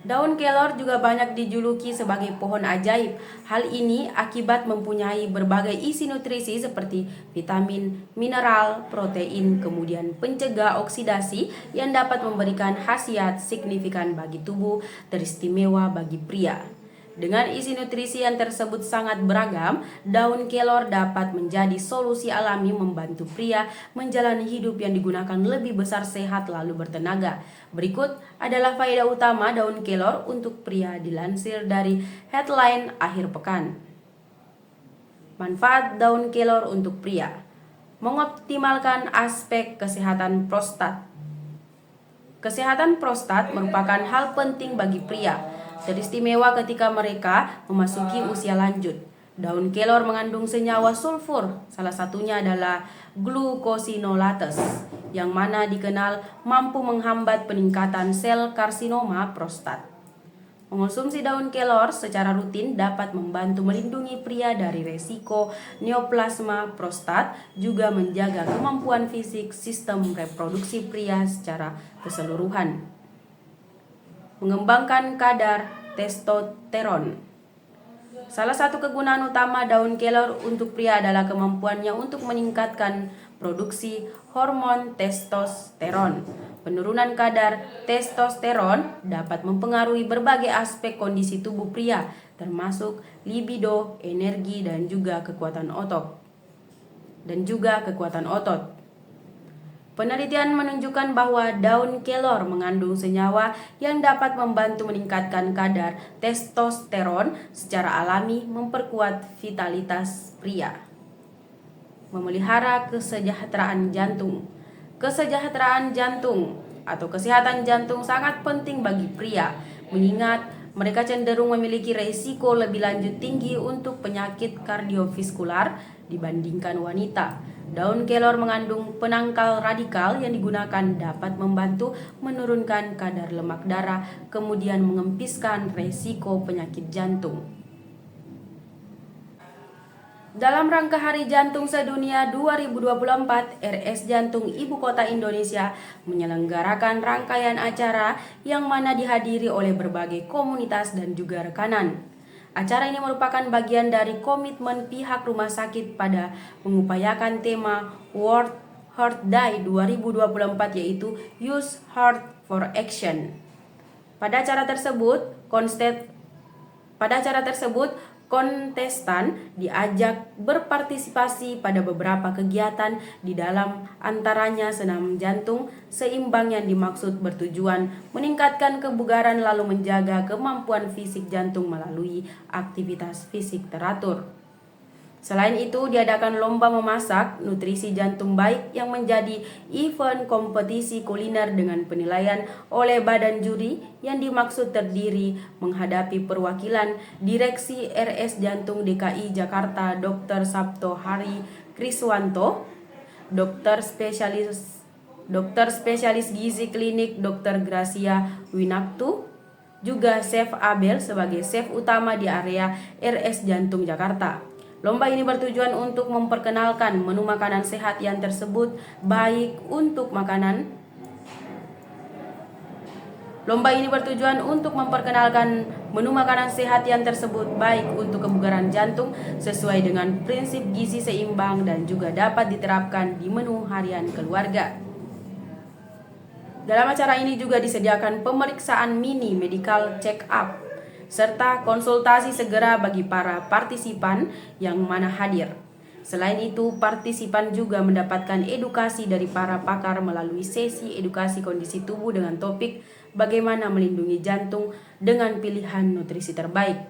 Daun kelor juga banyak dijuluki sebagai pohon ajaib. Hal ini akibat mempunyai berbagai isi nutrisi seperti vitamin, mineral, protein, kemudian pencegah oksidasi yang dapat memberikan khasiat signifikan bagi tubuh, teristimewa bagi pria. Dengan isi nutrisi yang tersebut sangat beragam, daun kelor dapat menjadi solusi alami membantu pria menjalani hidup yang digunakan lebih besar, sehat, lalu bertenaga. Berikut adalah faedah utama daun kelor untuk pria dilansir dari headline akhir pekan. Manfaat daun kelor untuk pria: mengoptimalkan aspek kesehatan prostat. Kesehatan prostat merupakan hal penting bagi pria, teristimewa ketika mereka memasuki usia lanjut. Daun kelor mengandung senyawa sulfur, salah satunya adalah glucosinolates, yang mana dikenal mampu menghambat peningkatan sel karsinoma prostat. Mengonsumsi daun kelor secara rutin dapat membantu melindungi pria dari resiko neoplasma prostat, juga menjaga kemampuan fisik sistem reproduksi pria secara keseluruhan. Mengembangkan kadar testosteron. Salah satu kegunaan utama daun kelor untuk pria adalah kemampuannya untuk meningkatkan produksi hormon testosteron. Penurunan kadar testosteron dapat mempengaruhi berbagai aspek kondisi tubuh pria, termasuk libido, energi, dan juga kekuatan otot. Penelitian menunjukkan bahwa daun kelor mengandung senyawa yang dapat membantu meningkatkan kadar testosteron secara alami, memperkuat vitalitas pria. Memelihara kesejahteraan jantung. Kesejahteraan jantung atau kesehatan jantung sangat penting bagi pria, mengingat mereka cenderung memiliki risiko lebih lanjut tinggi untuk penyakit kardiovaskular dibandingkan wanita. Daun kelor mengandung penangkal radikal yang digunakan dapat membantu menurunkan kadar lemak darah, kemudian mengempiskan risiko penyakit jantung. Dalam rangka Hari Jantung Sedunia 2024, RS Jantung Ibu Kota Indonesia menyelenggarakan rangkaian acara yang mana dihadiri oleh berbagai komunitas dan juga rekanan. Acara ini merupakan bagian dari komitmen pihak rumah sakit pada mengupayakan tema World Heart Day 2024, yaitu Use Heart for Action. Pada acara tersebut, kontestan diajak berpartisipasi pada beberapa kegiatan, di dalam antaranya senam jantung seimbang yang dimaksud bertujuan meningkatkan kebugaran lalu menjaga kemampuan fisik jantung melalui aktivitas fisik teratur. Selain itu, diadakan lomba memasak nutrisi jantung baik yang menjadi event kompetisi kuliner dengan penilaian oleh badan juri yang dimaksud terdiri menghadapi perwakilan Direksi RS Jantung DKI Jakarta Dr. Sabto Hari Kriswanto, dokter spesialis gizi klinik Dr. Gracia Winaktu, juga Chef Abel sebagai chef utama di area RS Jantung Jakarta. Lomba ini bertujuan untuk memperkenalkan menu makanan sehat yang tersebut baik untuk makanan. Lomba ini bertujuan untuk memperkenalkan menu makanan sehat yang tersebut baik untuk kebugaran jantung sesuai dengan prinsip gizi seimbang dan juga dapat diterapkan di menu harian keluarga. Dalam acara ini juga disediakan pemeriksaan mini medical check up serta konsultasi segera bagi para partisipan yang mana hadir. Selain itu, partisipan juga mendapatkan edukasi dari para pakar melalui sesi edukasi kondisi tubuh dengan topik bagaimana melindungi jantung dengan pilihan nutrisi terbaik.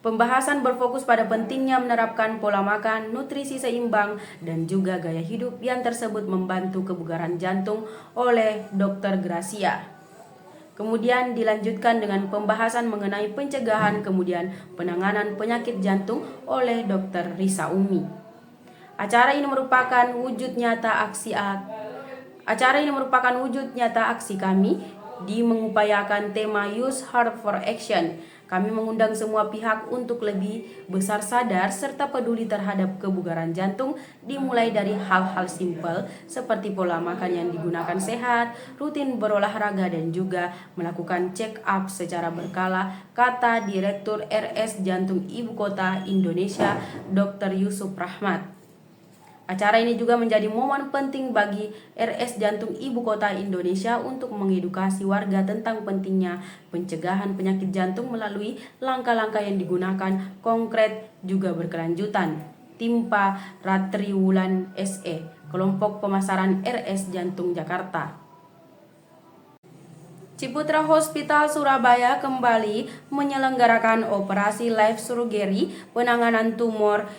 Pembahasan berfokus pada pentingnya menerapkan pola makan, nutrisi seimbang, dan juga gaya hidup yang tersebut membantu kebugaran jantung oleh Dr. Gracia. Kemudian dilanjutkan dengan pembahasan mengenai pencegahan kemudian penanganan penyakit jantung oleh Dr. Risa Umi. Acara ini merupakan wujud nyata aksi kami di mengupayakan tema Use Heart for Action. Kami mengundang semua pihak untuk lebih besar sadar serta peduli terhadap kebugaran jantung, dimulai dari hal-hal simpel seperti pola makan yang digunakan sehat, rutin berolahraga, dan juga melakukan check up secara berkala, kata Direktur RS Jantung Ibu Kota Indonesia, Dr. Yusuf Rahmat. Acara ini juga menjadi momen penting bagi RS Jantung Ibu Kota Indonesia untuk mengedukasi warga tentang pentingnya pencegahan penyakit jantung melalui langkah-langkah yang digunakan konkret juga berkelanjutan. Timpa Ratriwulan SE, Kelompok Pemasaran RS Jantung Jakarta. Ciputra Hospital Surabaya kembali menyelenggarakan operasi live surgery penanganan tumor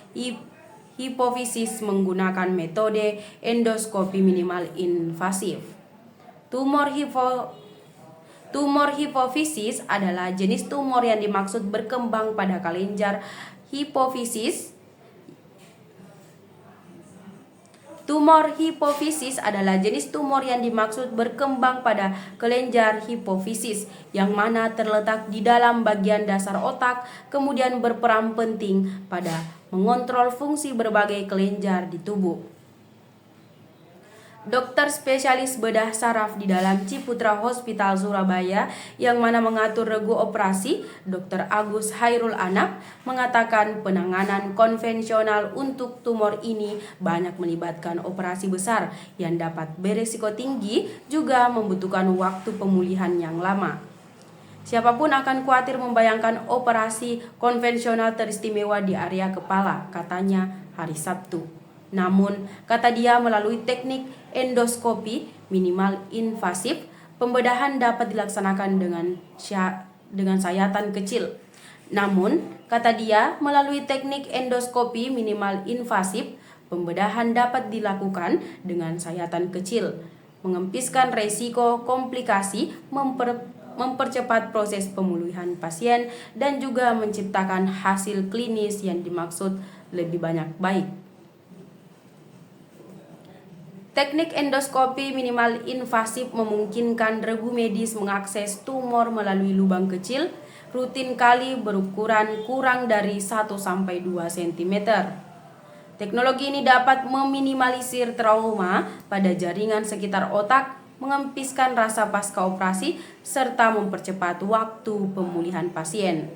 hipofisis menggunakan metode endoskopi minimal invasif. Tumor hipofisis adalah jenis tumor yang dimaksud berkembang pada kelenjar hipofisis. Tumor hipofisis adalah jenis tumor yang dimaksud berkembang pada kelenjar hipofisis, yang mana terletak di dalam bagian dasar otak, kemudian berperan penting pada mengontrol fungsi berbagai kelenjar di tubuh. Dokter spesialis bedah saraf di dalam Ciputra Hospital Surabaya yang mana mengatur regu operasi, Dr. Agus Hairul Anab, mengatakan penanganan konvensional untuk tumor ini banyak melibatkan operasi besar yang dapat beresiko tinggi, juga membutuhkan waktu pemulihan yang lama. Siapapun akan khawatir membayangkan operasi konvensional teristimewa di area kepala, katanya hari Sabtu. Namun, kata dia, melalui teknik endoskopi minimal invasif, pembedahan dapat dilaksanakan dengan sayatan kecil. Namun, kata dia, melalui teknik endoskopi minimal invasif, pembedahan dapat dilakukan dengan sayatan kecil, mengempiskan resiko komplikasi, mempercepat proses pemulihan pasien, dan juga menciptakan hasil klinis yang dimaksud lebih banyak baik. Teknik endoskopi minimal invasif memungkinkan regu medis mengakses tumor melalui lubang kecil, rutin kali berukuran kurang dari 1-2 cm. Teknologi ini dapat meminimalisir trauma pada jaringan sekitar otak, mengempiskan rasa pasca operasi, serta mempercepat waktu pemulihan pasien.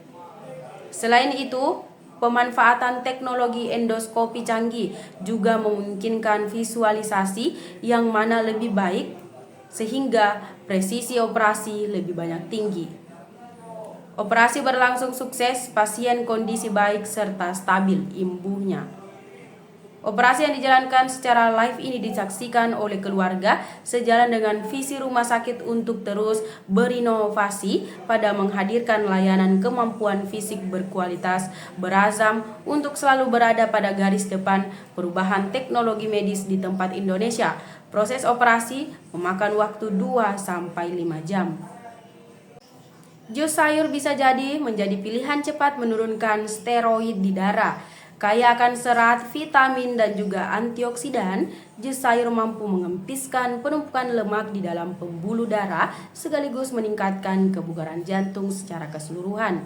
Selain itu, pemanfaatan teknologi endoskopi canggih juga memungkinkan visualisasi yang mana lebih baik, sehingga presisi operasi lebih banyak tinggi. Operasi berlangsung sukses, pasien kondisi baik serta stabil imbuhnya. Operasi yang dijalankan secara live ini disaksikan oleh keluarga sejalan dengan visi rumah sakit untuk terus berinovasi pada menghadirkan layanan kemampuan fisik berkualitas, berazam untuk selalu berada pada garis depan perubahan teknologi medis di tempat Indonesia. Proses operasi memakan waktu 2-5 jam. Jus sayur bisa jadi menjadi pilihan cepat menurunkan steroid di darah. Kaya akan serat, vitamin, dan juga antioksidan, jus sayur mampu mengempiskan penumpukan lemak di dalam pembuluh darah sekaligus meningkatkan kebugaran jantung secara keseluruhan.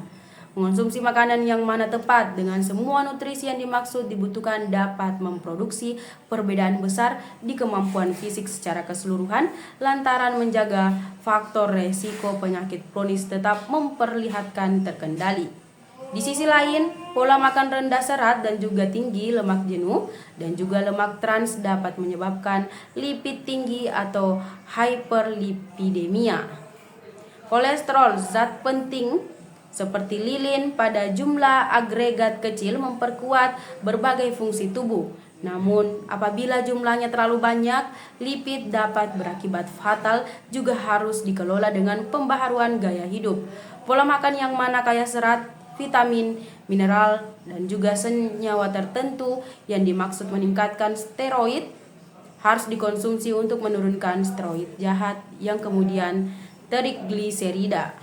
Mengonsumsi makanan yang mana tepat dengan semua nutrisi yang dimaksud dibutuhkan dapat memproduksi perbedaan besar di kemampuan fisik secara keseluruhan lantaran menjaga faktor resiko penyakit kronis tetap memperlihatkan terkendali. Di sisi lain, pola makan rendah serat dan juga tinggi lemak jenuh dan juga lemak trans dapat menyebabkan lipid tinggi atau hyperlipidemia. Kolesterol, zat penting seperti lilin pada jumlah agregat kecil memperkuat berbagai fungsi tubuh. Namun, apabila jumlahnya terlalu banyak, lipid dapat berakibat fatal, juga harus dikelola dengan pembaharuan gaya hidup. Pola makan yang mana kaya serat, vitamin, mineral, dan juga senyawa tertentu yang dimaksud meningkatkan steroid harus dikonsumsi untuk menurunkan steroid jahat yang kemudian trigliserida.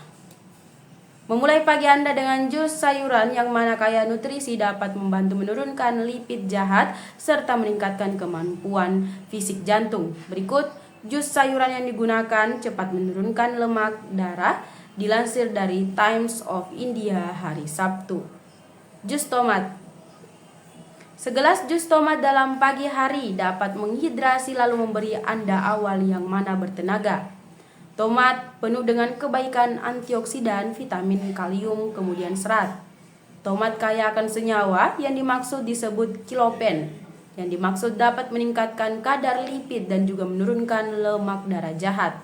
Memulai pagi Anda dengan jus sayuran yang mana kaya nutrisi dapat membantu menurunkan lipid jahat serta meningkatkan kemampuan fisik jantung. Berikut jus sayuran yang digunakan cepat menurunkan lemak darah Dilansir dari Times of India hari Sabtu. Jus tomat. Segelas jus tomat dalam pagi hari dapat menghidrasi lalu memberi Anda awal yang mana bertenaga. Tomat penuh dengan kebaikan antioksidan, vitamin, kalium, kemudian serat. Tomat kaya akan senyawa yang dimaksud disebut kilopen, yang dimaksud dapat meningkatkan kadar lipid dan juga menurunkan lemak darah jahat.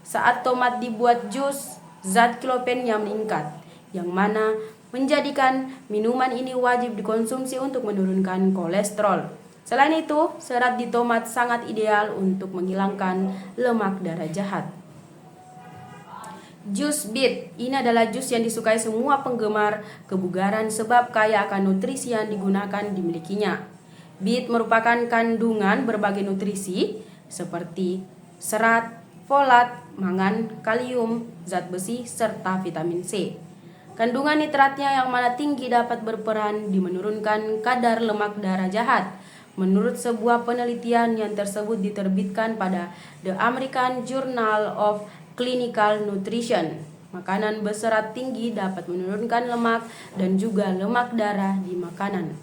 Saat tomat dibuat jus, zat kilopennya meningkat, yang mana menjadikan minuman ini wajib dikonsumsi untuk menurunkan kolesterol. Selain itu, serat di tomat sangat ideal untuk menghilangkan lemak darah jahat. Jus beet, ini adalah jus yang disukai semua penggemar kebugaran sebab kaya akan nutrisi yang digunakan dimilikinya. Beet merupakan kandungan berbagai nutrisi seperti serat, folat, mangan, kalium, zat besi, serta vitamin C. Kandungan nitratnya yang mana tinggi dapat berperan di menurunkan kadar lemak darah jahat. Menurut sebuah penelitian yang tersebut diterbitkan pada The American Journal of Clinical Nutrition, makanan berserat tinggi dapat menurunkan lemak dan juga lemak darah di makanan.